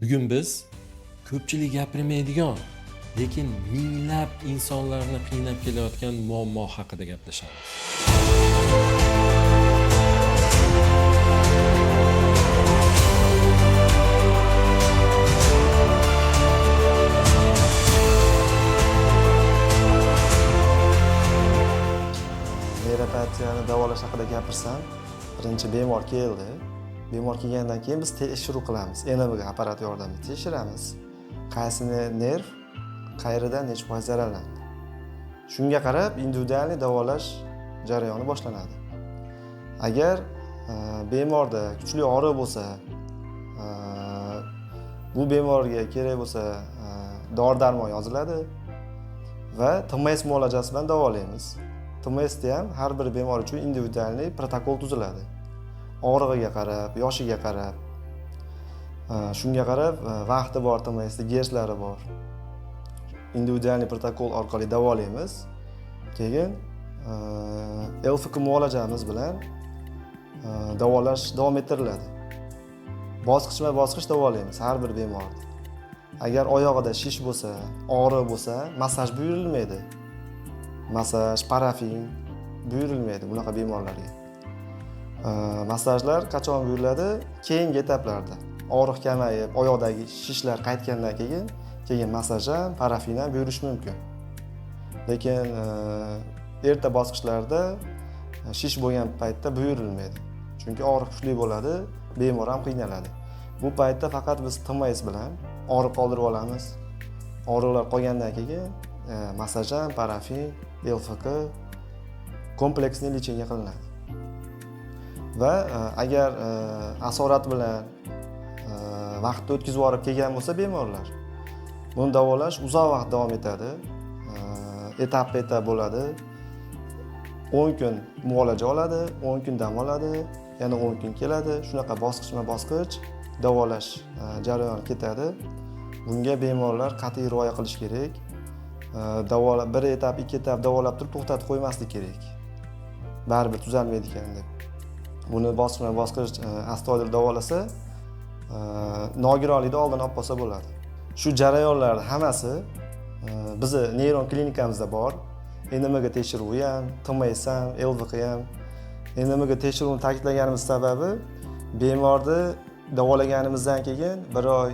Bugun biz ko'pchilik gapirmaydigan, lekin minglab insonlarni qiynab kelayotgan muammo haqida gaplashamiz. Neyropatiyani davolash haqida gapirsam, birinchi bemor keldi. Bemor kelgandan keyin biz tekshiruv qilamiz. NMG apparat yordamida tekshiramiz. Qaysi nerv qayerdan necha foiz zararlandi. Shunga qarab individual davolash jarayoni boshlanadi. Agar bemorda kuchli og'riq bo'lsa, bu bemorga kerak bo'lsa dori-darmon yoziladi va TMS muolajasi bilan davolaymiz. TMSda ham har bir bemor uchun individual protokol tuziladi. Og'rig'iga qarab, yoshiga qarab, shunga qarab vaqti bor, TMSda gestlari bor. Individual protokol orqali davolaymiz. Keyin LFK muolajamiz bilan davolash davom ettiriladi. Bosqichma-bosqich davolaymiz har bir bemorni. Agar oyog'ida shish bo'lsa, og'riq bo'lsa, massaj buyurilmaydi. Massaj, parafin buyurilmaydi bunaqa bemorlarga. Massajlar qachon buyuriladi? Keyingi etaplarda. Og'riq kamayib, oyoqdagi shishlar qaytgandan keyin massaj ham, parafin ham buyurish mumkin. Lekin erta bosqichlarda shish bo'lgan paytda buyurilmaydi. Chunki og'riq kuchli bo'ladi, bemor ham qiynaladi. Bu paytda faqat biz TMS bilan og'riq qoldirib olamiz. Og'riqlar qolgandan keyin massaj ham, parafin, LFK kompleksli lecheniya qilinadi. Va agar asorat bilan vaqtni o'tkazib olib kelgan bo'lsa bemorlar, buni davolash uzoq vaqt davom etadi. Etap-etap bo'ladi. 10 kun muolaja oladi, 10 kun dam oladi, yana 10 kun keladi. Shunaqa bosqichma-bosqich davolash jarayoni ketadi. Bunga bemorlar qat'iy rioya qilish kerak. Bir etap, ikki etap davolab turib to'xtatib qo'ymaslik kerak. Baribir tuzalmaydi ekan deb. Buni bosqichma-bosqich astoydil davolasa, nogironlikni oldini olib qolsa bo'ladi. Shu jarayonlar hammasi bizni neyron klinikamizda bor. NMG tekshiruvi ham, TMS ham, LFK ham. NMG tekshiruvini ta'kidlaganimiz sababi bemorni davolaganimizdan keyin 1 oy,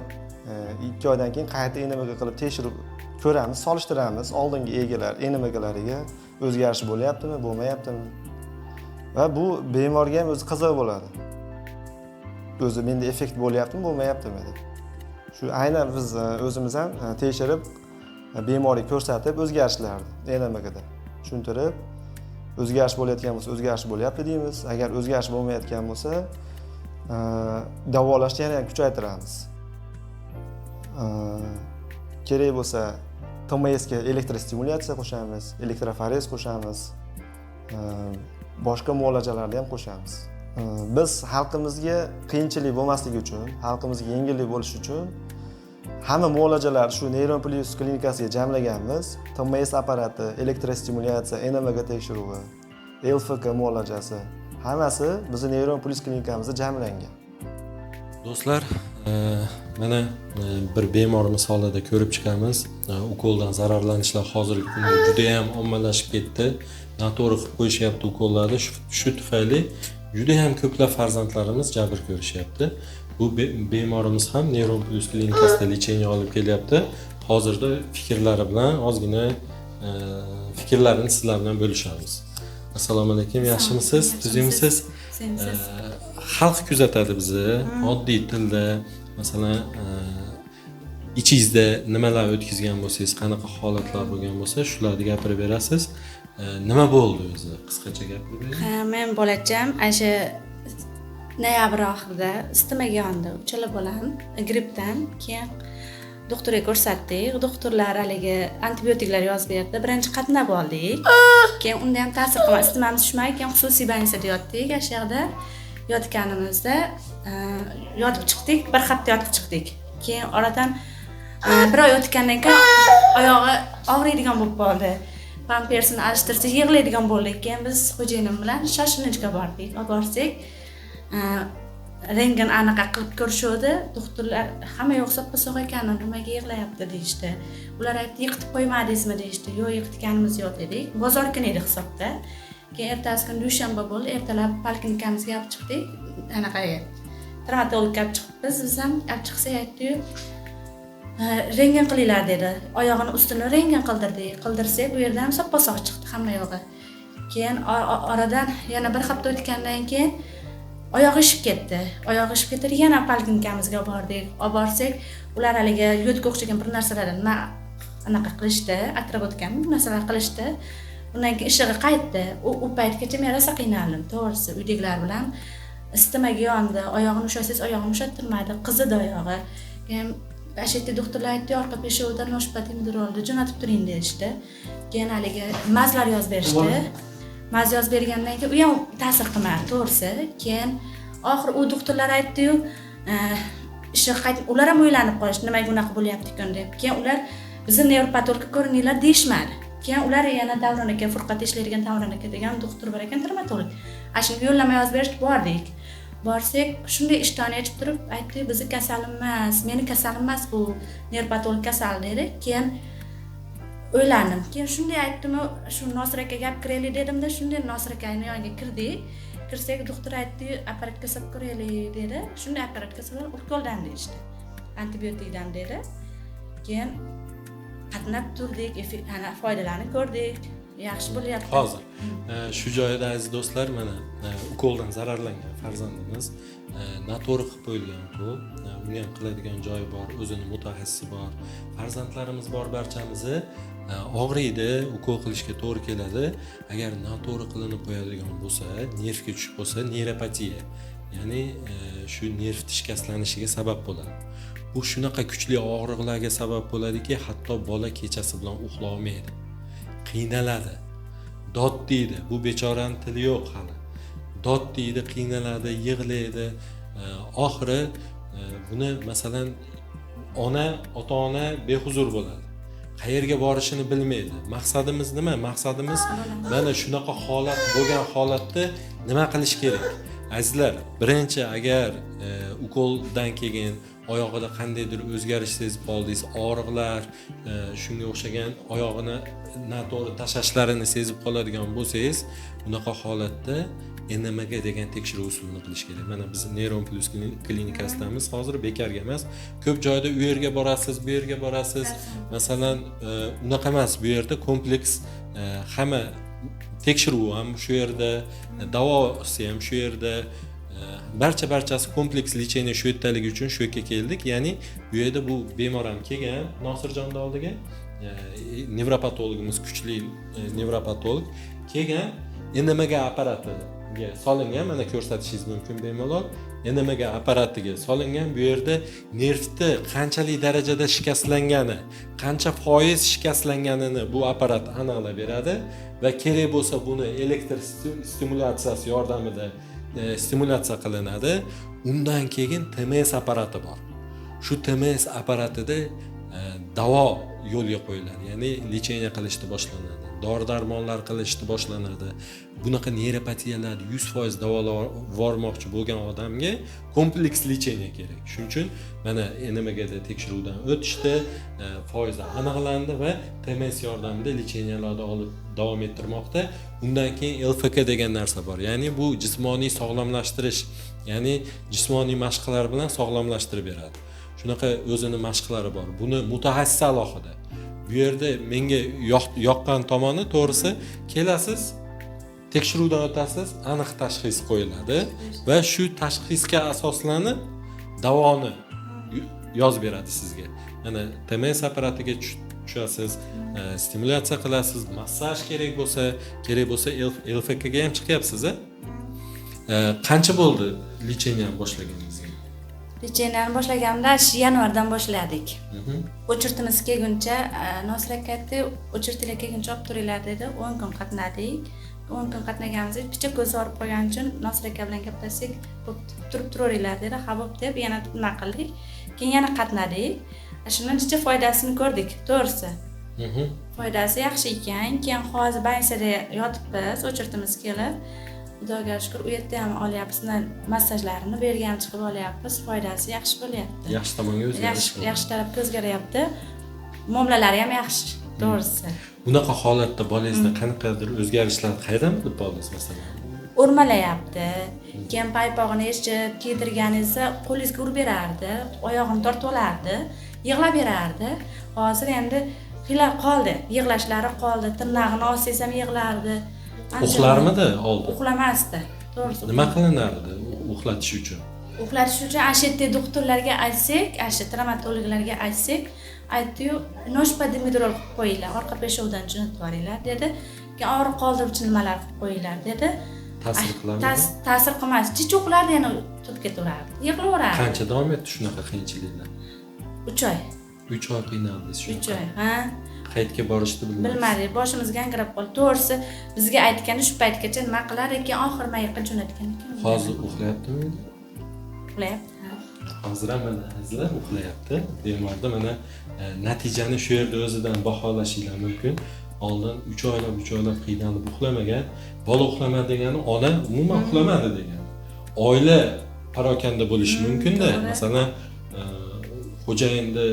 2 oydan keyin qayta NMG qilib tekshirib ko'ramiz, solishtiramiz oldingi egalar NMGlariga o'zgarish bo'lyaptimi, bo'lmayaptimi? Va bu bemorga ham o'zi qiziq bo'ladi. O'zi menda effekt bo'lyaptimi, bo'lmayaptimi deb. Shu aynan biz o'zimiz ham tekshirib bemorga ko'rsatib o'zgarishlarni NMGda tushuntirib, o'zgarish bo'layotgan bo'lsa, o'zgarish bo'lyapti deymiz. Agar o'zgarish bo'lmayotgan bo'lsa, davolashni yana ham kuchaytiramiz. Kerak bo'lsa, TMSga elektrostimulyatsiya qo'shamiz, elektroforez qo'shamiz, boshqa muolajalarni ham qo'shamiz. Biz xalqimizga qiyinchilik bo'lmasligi uchun, xalqimizga yengillik bo'lishi uchun hamma muolajalar shu Neyron Plus klinikasiga jamlaganmiz. TMS apparati, elektrostimulyatsiya, NMG tekshiruvi, LFK muolajasi, hammasi bizning Neyron Plus klinikamizda jamlangan. Do'stlar, mana bir bemor misolida ko'rib chiqamiz. Ukoldan zararlanishlar hozirgi kunda juda ham ommalashib ketdi. Noto'g'ri qilib qo'yishyapti ukollarni. Shu tufayli juda ham ko'plab farzandlarimiz jabr ko'rishyapti. Bu bemorimiz ham Neyron Plus klinikasida lecheniya olib kelyapti. Hozirda fikrlari bilan ozgina fikrlarini sizlar bilan bo'lishamiz. Assalomu alaykum, yaxshimisiz? Tuzimisiz? Xalq kuzatadi bizni oddiy tilda, masalan, ichingizda nimalar o'tkazgan bo'lsangiz, qanaqa holatlar bo'lgan bo'lsa, shularni gapirib berasiz. Nima bo'ldi o'zi? Qisqacha gapirib bering. Men bolacham o'sha noyabr oxirida istimaga yondi, uchala bolam grippdan. Keyin doktorga ko'rsatdik. Doktorlar haligi antibiotiklar yozib berdi. Birinchi qatnab oldik. Keyin unda ham ta'sir qilmadi. Isitmamiz tushmay, keyin xususiy больницada yotdik. O'sha yerda yotganimizda yotib chiqdik, bir hafta yotib chiqdik. Keyin oradan 1 oy o'tgandan keyin oyog'i og'riydigan bo'lib qoldi. Pampersini alishtirsak yig'laydigan bo'ldik. Keyin biz xo'jayinim bilan shoshilinchga bordik. Olib borsak, rentgen anaqa qilib ko'rishuvdi. Doktorlar hamma yo'q soppa-sog' ekan, nimaga yig'layapti deyishdi. Ular aytdi, yiqitib qo'ymadingizmi deyishdi. Yo'q, yiqitganimiz yo'q dedik. Bozor kuni edi hisobda. Keyin ertasi kuni dushanba bo'ldi, ertalab poliklinikamizga olib chiqdik. Anaqaga travmatologga olib chiqibmiz. Biz ham olib chiqsak aytdi-yu, rentgen qilinglar dedi. Oyog'ini ustini rentgen qildirdik. Qildirsak, bu yerdan soppa-sog' chiqdi hamma yog'i. Keyin oradan yana bir hafta o'tgandan keyin oyog'i ishib ketdi. Oyog'i ishib ketdi, yana poliklinikamizga bordik. Olib borsak, ular haliga yo'tga o'xshagan bir narsalardan anaqa qilishdi, atrobotgan bir narsalar qilishdi. Undan keyin ishig'i qaytdi. U paytgacha men rosa qiynaldim, to'g'risi. Uydagilar bilan istimaga yondi. Oyog'ini ushlasangiz oyog'ini ushattirmadi, qizidi oyog'i. Keyin Ashitdi doktorlar aytdi, orqa peshovidan noshpatimidrolni jo'natib turing deyishdi. Keyin haliga mazlar yozib berishdi. Maz yozib bergandan keyin u ham ta'sir qilmadi, to'g'risi. Keyin oxir u doktorlar aytdi-yu, ishi qaytib, ular ham o'ylanib qolishdi, nimaga bunaqa bo'lyapti-kun deb. Keyin ular bizni nevropatologga ko'rininglar deyishmadi. Keyin ular yana Davron aka, Furqat ishlaydigan Davron aka degan doktor bor ekan, dermatolog. Ashunga yo'llanma yozib berishdi, bordik. Borsak, shunday ishtonni ochib turib, aytdi, bizni kasalim emas, meni kasalim emas bu, nevropatolog kasal dedi. Keyin o'ylandim. Keyin shunday aytdim, shu Nosir aka gap kiraylik dedimda, shunday Nosir akaning yoniga kirdik. Kirsak, doktor aytdi, apparatga solib ko'raylik dedi. Shunday apparatga solib ukoldan deyishdi. Antibiotikdan dedi. Keyin qatnab turdik, foydalarini ko'rdik. Yaxshi bo'lyapti. Hozir shu joyda aziz do'stlar, mana ukoldan zararlangan farzandimiz noto'g'ri qilib qo'yilgan ukol. Uni ham qiladigan joyi bor, o'zini mutaxassisi bor, farzandlarimiz bor barchamizni. Og'riydi, ukol qilishga to'g'ri keladi. Agar noto'g'ri qilinib qo'yadigan bo'lsa, nervga tushib qolsa, neyropatiya, ya'ni shu nerv shikastlanishiga sabab bo'ladi. Bu shunaqa kuchli og'riqlarga sabab bo'ladiki, hatto bola kechasi bilan uxlay olmaydi. Qiynaladi, dod deydi. Bu bechoraning tili yo'q hali. Dod deydi, qiynaladi, yig'laydi. Oxiri buni masalan ota-ona behuzur bo'ladi. Qayerga borishini bilmaydi. Maqsadimiz nima? Maqsadimiz mana shunaqa holat bo'lgan holatda nima qilish kerak? Azizlar, birinchi agar ukoldan keyin oyog'ida qandaydir o'zgarish sezib qoldingiz, og'riqlar, shunga o'xshagan oyog'ini noto'g'ri tashashlarini sezib qoladigan bo'lsangiz, bunaqa holatda NMG degan tekshiruv usulini qilish kerak. Mana biz Neuron Plus klinikasidamiz, hozir bekarga emas. Ko'p joyda u yerga borasiz, bu yerga borasiz. Masalan, unaqa emas, bu yerda kompleks hamma tekshiruv ham shu yerda, davosi ham shu yerda, barchasi kompleks lecheniya shu yerdaligi uchun shu yerga keldik. Ya'ni bu yerda bu bemor ham kelgan, Nosirjonning oldiga, nevropatologimiz, kuchli nevropatolog kelgan, NMG apparatiga solingan, mana ko'rsatishingiz mumkin bemalol. NMG apparatiga solingan, bu yerda nervni qanchalik darajada shikastlangani, qancha foiz shikastlanganini bu apparat aniqlab beradi va kerak bo'lsa buni elektr stimulyatsiyasi yordamida stimulyatsiya qilinadi. Undan keyin TMS apparati bor. Shu TMS apparatida davo yo'lga qo'yiladi, ya'ni lecheniya qilishni boshlanadi. Dori-darmonlar qilishni boshlanadi. Bunaqa neyropatiyalar 100% davolavormoqchi bo'lgan odamga kompleks lecheniya kerak. Shuning uchun mana NMGda tekshiruvdan o'tishdi, foizlar aniqlandi va TMS yordamida lecheniyalarni olib davom ettirmoqda. Undan keyin LFK degan narsa bor. Ya'ni bu jismoniy sog'lomlashtirish, ya'ni jismoniy mashqlar bilan sog'lomlashtirib beradi. Shunaqa o'zini mashqlari bor. Buni mutaxassis alohida. Bu yerda menga yoqqan tomoni, to'g'risi, kelasiz, tekshiruvdan o'tasiz, aniq tashxis qo'yiladi va shu tashxisga asoslanib davoni yozib beradi sizga. Mana TMS apparatiga tushasiz, stimulyatsiya qilasiz, massaj kerak bo'lsa LFK ga ham chiqyapsiz. Qancha bo'ldi lecheniya boshlaganingizga? Lecheniya boshlaganimda yanvardan boshladik. O'chirtimiz kelguncha Nosir aka aytdi, o'chirtilar kelguncha olib turinglar dedi. 10 kun qatnadik. 10 kun qatnaganimizda picha ko'zi og'rib qolgani uchun Nosir aka bilan gaplashsak, turib turaveringlar dedi. Ha, bo'p deb yana nima qildik. Keyin yana qatnadik. Shundan jicha foydasini ko'rdik, to'g'risi. Foydasi yaxshi ekan. Keyin hozir больницada yotibmiz, o'chirtimiz kelib. Xudoga shukr, u yerda ham olyapmiz. Massajlarini bergan chiqib olyapmiz. Foydasi yaxshi bo'lyapti. Yaxshi tomonga o'zgarish. Yaxshi tarafga o'zgaryapti. Muomalalari ham yaxshi, to'g'risi. Bunaqa holatda bolangizda qanaqadir o'zgarishlar qayerdan bilib oldingiz masalan? O'rmalayapti. Keyin paypog'ini eshib, kiydirganingizda qo'lingizga urib berardi, oyog'ini tortib olardi, yig'lab berardi. Hozir endi xila qoldi, yig'lashlari qoldi, tirnog'ini olsangiz ham yig'lardi. Uxlarmidi oldin? Uxlamasdi. To'g'risi. Nima qilinardi uxlatish uchun? Uxlatish uchun ashitdi doktorlarga aytsak, traumatologlarga aytsak, aytdi-yu, noshpa dimidrol qilib qo'yinglar, orqa peshovdan jo'natib yuboringlar dedi. Keyin og'riq qoldiruvchi nimalar qilib qo'yinglar dedi. Ta'sir qiladimi? Ta'sir qilmas. Chichoqlarda yana turib ketaverardi. Yig'laverardi. Qancha davom etdi shunaqa qiyinchiliklar? 3 oy. 3 oy qiynaldingiz shu. 3 oy, ha? Qayerga borishni bilmadingiz. Bilmadik, boshimiz gangrab qoldi. To'g'risi, bizga aytgani shu paytgacha nima qilar ekan, oxir mayiqqa jo'natgan ekan. Hozir uxlayaptimi? Uxlayapti. Hozir ham mana azizlar uxlayapti. Bemorda mana natijani shu yerda o'zidan baholashingiz mumkin. Oldin 3 oylab qiynalib uxlamagan, bola uxlamadi degani ona umuman uxlamadi degani. Oila parokanda bo'lishi mumkin-da. Masalan, xo'jayinda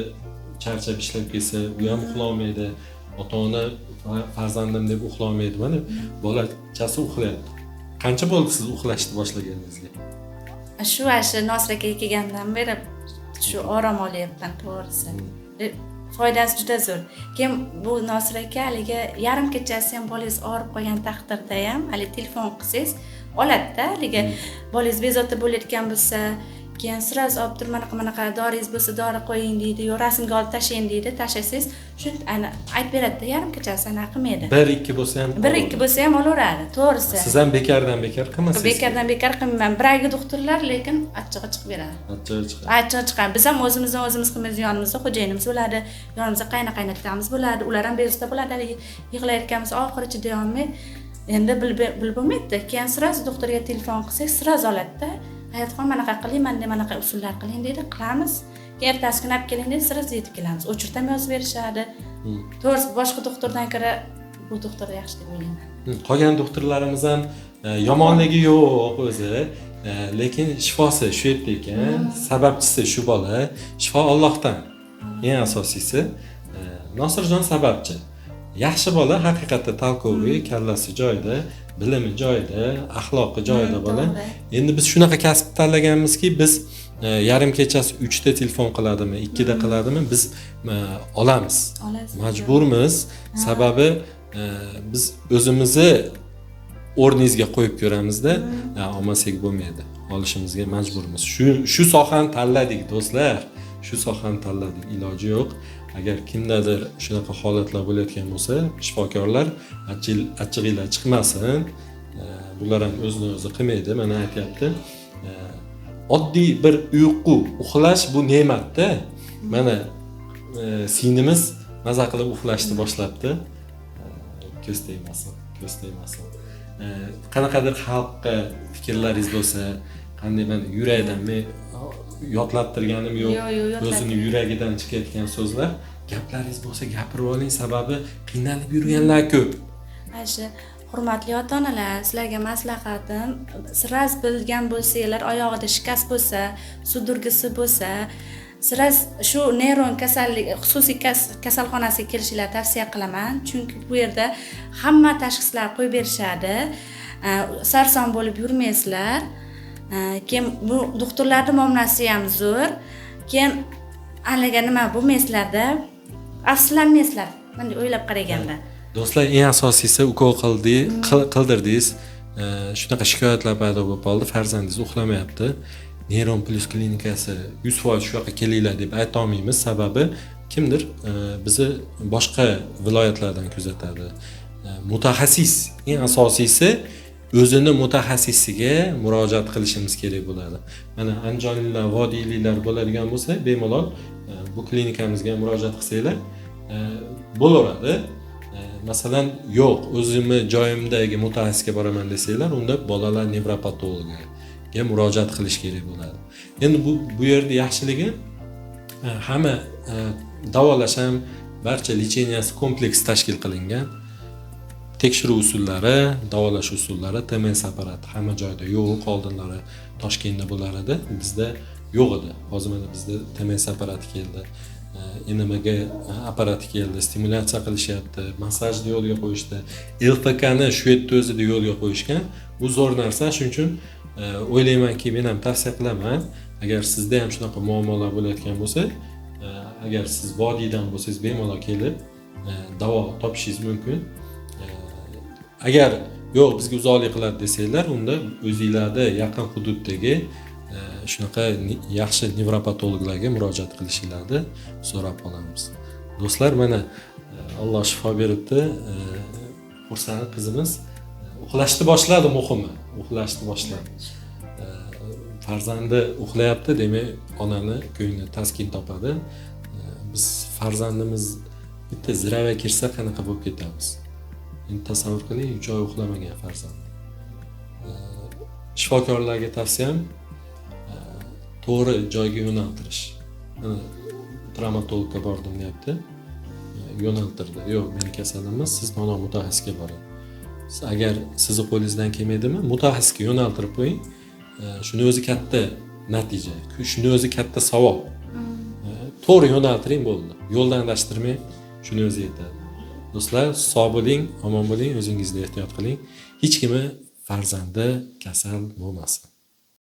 charchab ishlab kelsa, u ham uxlamaydi. Ota-ona farzandim deb uxlamaydi. Mana bolachasi uxlayapti. Qancha bo'ldi siz uxlashni boshlaganingizga? Shu Nosir akaga kelgandan beri shu orom olyapman, to'g'risi. Foydasi juda zo'r. Keyin bu Nosir aka haliga yarim kechasi ham bolangiz og'rib qolgan taqdirda ham hali telefon qilsangiz oladi-da, haliga bolangiz bezovta bo'layotgan bo'lsa, keyin sraz olib turib mana doringiz bo'lsa dori qo'ying deydi, yo rasmga olib tashlang deydi, tashlasangiz shu aytib beradi-da, yarim kechasi anaqa qilmaydi. 1-2 bo'lsa ham 1-2 bo'lsa ham olaveradi, to'g'risi. Siz ham bekardan bekar qilmasangiz. Bekardan bekar qilmayman. Biragi doktorlar lekin achchig'i chiqib beradi. Achchig'i chiqadi. Biz ham o'zimiz qilmaymiz, yonimizda xo'jayinimiz bo'ladi, yonimizda qaynotamiz bo'ladi, ular ham bezovta bo'ladi, yig'layotganimiz oxiri chiday olmay endi bilib bo'lmaydi. Keyin sraz doktorga telefon qilsak, sraz oladi-da. Hayotxon manaqa qiling, manaqa usullar qiling deydi, qilamiz. Keyin ertasi kuni olib keling deydi, sraz yetib kelamiz. O'chirtam yozib berishadi. To'g'risi, boshqa doktordan ko'ra bu doktor yaxshi deb o'ylayman. Qolgan doktorlarimiz ham yomonligi yo'q o'zi, lekin shifosi shu yerda ekan, sababchisi shu bola, shifo Allohdan. Eng asosiysi Nosirjon sababchi. Yaxshi bola haqiqatda talkoviy, kallasi joyida, bilimi joyida, axloqi joyida bola. Endi biz shunaqa kasb tanlaganmizki, biz yarim kechasi 3 ta telefon qiladimi, 2 da qiladimi, biz olamiz. Majburmiz. Sababi biz o'zimizni o'rningizga qo'yib ko'ramizda, olmasak bo'lmaydi. Olishimizga majburmiz. Shu sohani tanladik, do'stlar. Shu sohani tanladik, iloji yo'q. Agar kimdadir shunaqa holatlar bo'layotgan bo'lsa, shifokorlar achchig'inglar chiqmasin. Bular ham o'zini o'zi qilmaydi, mana aytyapti. Oddiy bir uyqu, uxlash bu ne'matda. Mana sinimiz maza qilib uxlashni boshlabdi. Ko'z tegmasin. Qanaqadir xalqqa fikrlaringiz bo'lsa, qanday men yurakdan yodlattirganim yo'q, o'zini yuragidan chiqayotgan so'zlar, gaplaringiz bo'lsa gapirib oling, sababi qiynalib yurganlar ko'p. Ayshi, hurmatli ota-onalar, sizlarga maslahatim, siz bilgan bo'lsanglar, oyog'ida shikast bo'lsa, sudurgisi bo'lsa, siz shu neyron kasallik xususiy kasalxonasiga kelishinglarni tavsiya qilaman, chunki bu yerda hamma tashxislar qo'yib berishadi. Sarson bo'lib yurmaysizlar. Keyin bu doktorlarning muomalasi ham zo'r. Keyin haliga nima bo'lmaysizlarda, afsuslanmaysizlar. Bunday o'ylab qaraganda. Do'stlar, eng asosiysi ukol qildirdingiz. Shunaqa shikoyatlar paydo bo'lib qoldi. Farzandingiz uxlamayapti. Neyron Plus klinikasi 100% shu yoqqa kelinglar deb ayta olmaymiz. Sababi kimdir bizni boshqa viloyatlardan kuzatadi. Mutaxassis, eng asosiysi o'zini mutaxassisiga murojaat qilishimiz kerak bo'ladi. Mana andijonliklar, vodiyliklar bo'ladigan bo'lsa, bemalol bu klinikamizga murojaat qilsanglar bo'laveradi. Masalan, yo'q, o'zimni joyimdagi mutaxassisga boraman desanglar, unda bolalar nevropatologiga murojaat qilish kerak bo'ladi. Endi bu yerda yaxshiligi hamma davolash ham barcha lecheniyasi kompleks tashkil qilingan. tekshiruv usullari, davolash usullari, TMS apparati hamma joyda yo'q, oldinlari Toshkentda bo'lar edi, bizda yo'q edi. Hozir mana bizda TMS apparati keldi. NMG apparati keldi, stimulyatsiya qilishyapti, massajni yo'lga qo'yishdi. LFK ni shu yerda o'zida yo'lga qo'yishgan. Bu zo'r narsa, shuning uchun o'ylaymanki, men ham tavsiya qilaman, agar sizda ham shunaqa muammolar bo'layotgan bo'lsa, agar siz vodiydan bo'lsangiz, bemalol kelib davo topishingiz mumkin. Agar yo'q, bizga uzoqlik qiladi desanglar, unda o'zingizlarda yaqin hududdagi shunaqa yaxshi nevropatologlarga murojaat qilishinglarni so'rab qolamiz. Do'stlar, mana Alloh shifo beribdi. Xursand qizimiz uxlashni boshladi, muhimi, uxlashni boshladi. Farzandi uxlayapti, demak, onani ko'ngli taskin topadi. Biz farzandimiz bitta zirava kirsa qanaqa bo'lib ketamiz? Endi tasavvur qiling, 3 oy uxlamagan farzand. Shifokorlarga tavsiyam to'g'ri joyga yo'naltirish. Travmatologga bordim deyapti. Yo'naltirdi. Yo'q, meni kasalim emas, siz mana mutaxassisga boring. Agar sizni qo'lingizdan kelmaydimi, mutaxassisga yo'naltirib qo'ying. Shuni o'zi katta natija, shuni o'zi katta savob. To'g'ri yo'naltiring, bo'ldi. Yo'ldan adashtirmang, shuni o'zi yetadi. Do'stlar, sog' bo'ling, omon bo'ling, o'zingizni ehtiyot qiling. Hech kimi farzandi kasal bo'lmasin.